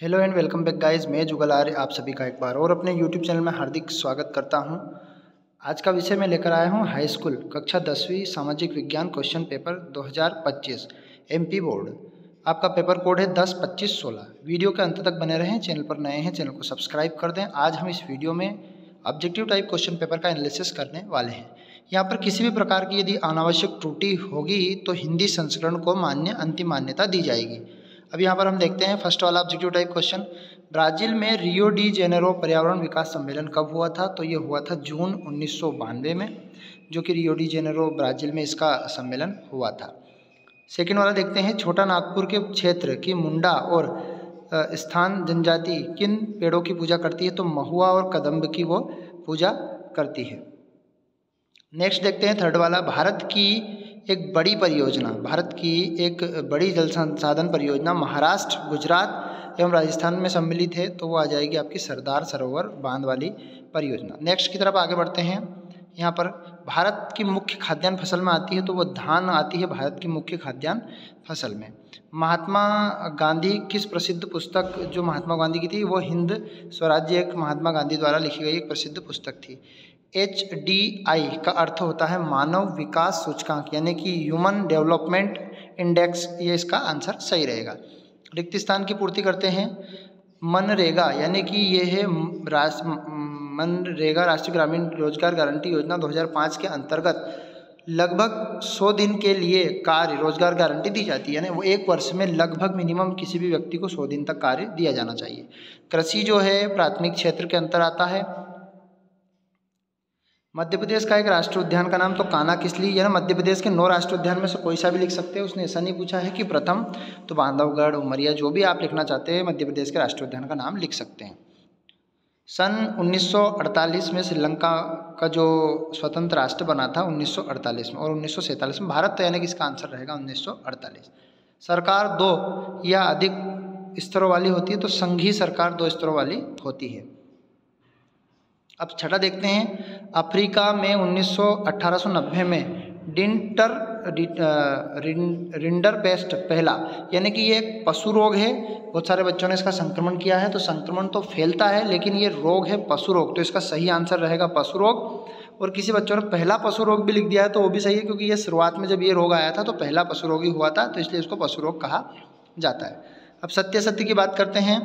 Hello and welcome back guys, मैं जुगल आर्य आप सभी का एक बार और अपने यूट्यूब चैनल में हार्दिक स्वागत करता हूं। आज का विषय मैं लेकर आया हूं हाई स्कूल कक्षा 10वीं सामाजिक विज्ञान क्वेश्चन पेपर 2025 एमपी बोर्ड। आपका पेपर कोड है 10-25-16। वीडियो के अंत तक बने रहें। चैनल पर नए हैं चैनल को सब्सक्राइब कर दें। आज हम इस वीडियो में ऑब्जेक्टिव टाइप क्वेश्चन पेपर का एनालिसिस करने वाले हैं। यहाँ पर किसी भी प्रकार की यदि अनावश्यक त्रुटि होगी तो हिंदी संस्करण को अंतिम मान्यता दी जाएगी। अब यहाँ पर हम देखते हैं फर्स्ट वाला ऑब्जेक्टिव टाइप क्वेश्चन। ब्राजील में रियो डी जेनेरो पर्यावरण विकास सम्मेलन कब हुआ था? तो ये हुआ था जून 1992 में, जो कि रियो डी जेनेरो ब्राजील में इसका सम्मेलन हुआ था। सेकेंड वाला देखते हैं, छोटा नागपुर के क्षेत्र की मुंडा और स्थान जनजाति किन पेड़ों की पूजा करती है? तो महुआ और कदम्ब की वो पूजा करती है। नेक्स्ट देखते हैं थर्ड वाला, भारत की एक बड़ी जल संसाधन परियोजना महाराष्ट्र, गुजरात एवं राजस्थान में सम्मिलित है, तो वो आ जाएगी आपकी सरदार सरोवर बांध वाली परियोजना। नेक्स्ट की तरफ आगे बढ़ते हैं। यहाँ पर भारत की मुख्य खाद्यान्न फसल में आती है, तो वो धान आती है भारत की मुख्य खाद्यान्न फसल में। महात्मा गांधी किस प्रसिद्ध पुस्तक जो महात्मा गांधी की थी वो हिंद स्वराज्य एक महात्मा गांधी द्वारा लिखी गई एक प्रसिद्ध पुस्तक थी। HDI का अर्थ होता है मानव विकास सूचकांक, यानी कि ह्यूमन डेवलपमेंट इंडेक्स। ये इसका आंसर सही रहेगा। रिक्त स्थान की पूर्ति करते हैं। मनरेगा यानी कि ये है मनरेगा राष्ट्रीय ग्रामीण रोजगार गारंटी योजना 2005 के अंतर्गत लगभग 100 दिन के लिए कार्य रोजगार गारंटी दी जाती है। यानी वो एक वर्ष में लगभग मिनिमम किसी भी व्यक्ति को 100 दिन तक कार्य दिया जाना चाहिए। कृषि जो है प्राथमिक क्षेत्र के अंतर आता है। मध्य प्रदेश का एक राष्ट्रीय उद्यान का नाम, तो कान्हा किसली, यानी मध्य प्रदेश के 9 राष्ट्रीय उद्यान में से कोई सा भी लिख सकते हैं। उसने ऐसा नहीं पूछा है कि प्रथम, तो बांधवगढ़, उमरिया, जो भी आप लिखना चाहते हैं मध्य प्रदेश के राष्ट्रीय उद्यान का नाम लिख सकते हैं। सन 1948 में श्रीलंका का जो स्वतंत्र राष्ट्र बना था 1948 में, और 1947 में भारत, तो यानी कि इसका आंसर रहेगा 1948। सरकार 2 या अधिक स्तरों वाली होती है, तो संघीय सरकार 2 स्तरों वाली होती है। अब छठा देखते हैं, अफ्रीका में 1890 में रिंडरपेस्ट पहला, यानी कि ये एक पशु रोग है। बहुत सारे बच्चों ने इसका संक्रमण किया है, तो संक्रमण तो फैलता है लेकिन ये रोग है पशु रोग, तो इसका सही आंसर रहेगा पशु रोग। और किसी बच्चों ने पहला पशु रोग भी लिख दिया है, तो वो भी सही है, क्योंकि ये शुरुआत में जब ये रोग आया था तो पहला पशु रोग ही हुआ था, तो इसलिए इसको पशु रोग कहा जाता है। अब सत्य की बात करते हैं।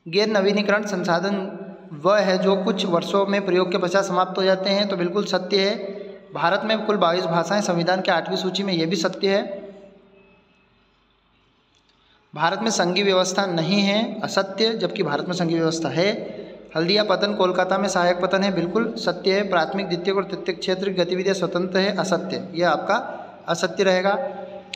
गैर नवीनीकरण संसाधन वह है जो कुछ वर्षों में प्रयोग के पश्चात समाप्त हो जाते हैं, तो बिल्कुल सत्य है। भारत में कुल 22 भाषाएं, संविधान के 8वीं सूची में यह भी सत्य है। भारत में संघीय व्यवस्था नहीं है, असत्य, जबकि भारत में संघीय व्यवस्था है। हल्दिया पतन कोलकाता में सहायक पतन है, बिल्कुल सत्य है। प्राथमिक, द्वितीयक और तृतीयक क्षेत्र की गतिविधियां स्वतंत्र है, असत्य, यह आपका असत्य रहेगा।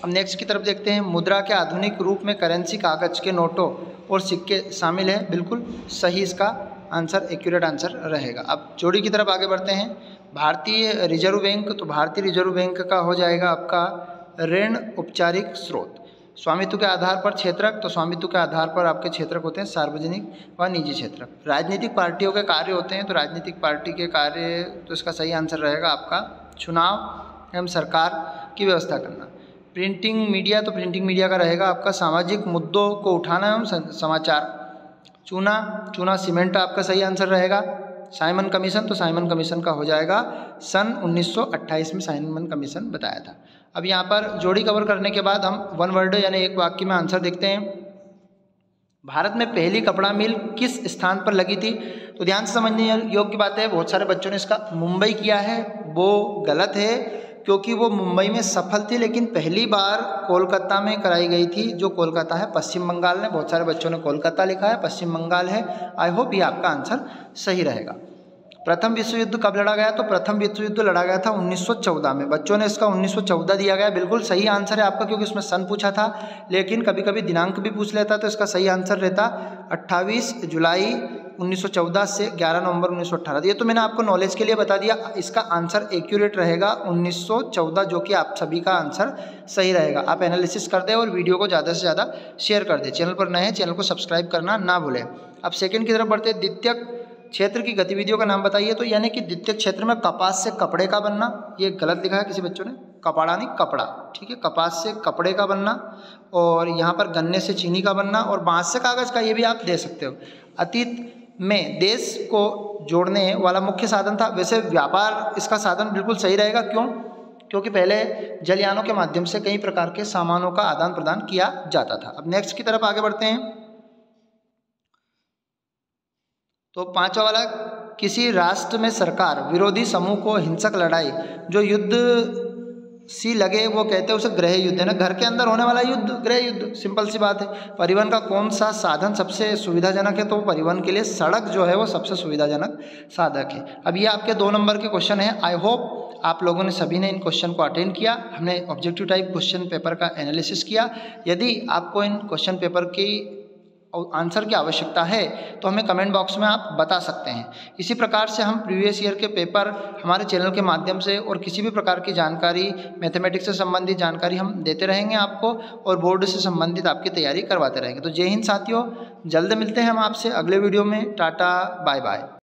अब नेक्स्ट की तरफ देखते हैं। मुद्रा के आधुनिक रूप में करेंसी कागज के नोटों और सिक्के शामिल है, बिल्कुल सही इसका आंसर, एक्यूरेट आंसर रहेगा। अब जोड़ी की तरफ आगे बढ़ते हैं। भारतीय रिजर्व बैंक, तो भारतीय रिजर्व बैंक का हो जाएगा आपका ऋण औपचारिक स्रोत। स्वामित्व के आधार पर क्षेत्रक, तो स्वामित्व के आधार पर आपके क्षेत्रक होते हैं सार्वजनिक व निजी क्षेत्रक। राजनीतिक पार्टियों के कार्य होते हैं, तो राजनीतिक पार्टी के कार्य, तो इसका सही आंसर रहेगा आपका चुनाव एवं सरकार की व्यवस्था करना। प्रिंटिंग मीडिया, तो प्रिंटिंग मीडिया का रहेगा आपका सामाजिक मुद्दों को उठाना एवं समाचार। चूना सीमेंट आपका सही आंसर रहेगा। साइमन कमीशन, तो साइमन कमीशन का हो जाएगा सन 1928 में साइमन कमीशन बताया था। अब यहाँ पर जोड़ी कवर करने के बाद हम वन वर्ड यानी एक वाक्य में आंसर देखते हैं। भारत में पहली कपड़ा मिल किस स्थान पर लगी थी? तो ध्यान से समझने योग्य बात है। बहुत सारे बच्चों ने इसका मुंबई किया है, वो गलत है, क्योंकि वो मुंबई में सफल थी, लेकिन पहली बार कोलकाता में कराई गई थी, जो कोलकाता है पश्चिम बंगाल में। बहुत सारे बच्चों ने कोलकाता लिखा है, पश्चिम बंगाल है। आई होप ये आपका आंसर सही रहेगा। प्रथम विश्व युद्ध कब लड़ा गया? तो प्रथम विश्व युद्ध लड़ा गया था 1914 में। बच्चों ने इसका 1914 दिया गया, बिल्कुल सही आंसर है आपका, क्योंकि उसमें सन पूछा था, लेकिन कभी कभी दिनांक भी पूछ लेता, तो इसका सही आंसर रहता 28 जुलाई 1914 से 11 नवंबर 1918। ये तो मैंने आपको नॉलेज के लिए बता दिया। इसका आंसर एक्यूरेट रहेगा 1914, जो कि आप सभी का आंसर सही रहेगा। आप एनालिसिस कर दें और वीडियो को ज़्यादा से ज़्यादा शेयर कर दें। चैनल पर नए हैं, चैनल को सब्सक्राइब करना ना भूलें। अब सेकंड की तरफ बढ़ते। द्वितीयक क्षेत्र की गतिविधियों का नाम बताइए, तो यानी कि द्वितीयक क्षेत्र में कपास से कपड़े का बनना, ये गलत लिखा है किसी बच्चों ने, कपड़ा नहीं कपड़ा, ठीक है। कपास से कपड़े का बनना, और यहाँ पर गन्ने से चीनी का बनना, और बांस से कागज़ का, ये भी आप दे सकते हो। अतीत में देश को जोड़ने वाला मुख्य साधन था। वैसे व्यापार इसका साधन बिल्कुल सही रहेगा, क्यों? क्योंकि पहले जलयानों के माध्यम से कई प्रकार के सामानों का आदान प्रदान किया जाता था। अब नेक्स्ट की तरफ आगे बढ़ते हैं। तो पांचवा वाला, किसी राष्ट्र में सरकार विरोधी समूह को हिंसक लड़ाई जो युद्ध सी लगे वो कहते हैं उसे गृह युद्ध, है ना। घर के अंदर होने वाला युद्ध गृह युद्ध, सिंपल सी बात है। परिवहन का कौन सा साधन सबसे सुविधाजनक है? तो परिवहन के लिए सड़क जो है वो सबसे सुविधाजनक साधक है। अब ये आपके 2 नंबर के क्वेश्चन है। आई होप आप लोगों ने सभी ने इन क्वेश्चन को अटेंड किया। हमने ऑब्जेक्टिव टाइप क्वेश्चन पेपर का एनालिसिस किया। यदि आपको इन क्वेश्चन पेपर की आंसर की आवश्यकता है तो हमें कमेंट बॉक्स में आप बता सकते हैं। इसी प्रकार से हम प्रीवियस ईयर के पेपर हमारे चैनल के माध्यम से और किसी भी प्रकार की जानकारी, मैथमेटिक्स से संबंधित जानकारी हम देते रहेंगे आपको, और बोर्ड से संबंधित आपकी तैयारी करवाते रहेंगे। तो जय हिंद साथियों, जल्द मिलते हैं हम आपसे अगले वीडियो में। Tata bye bye.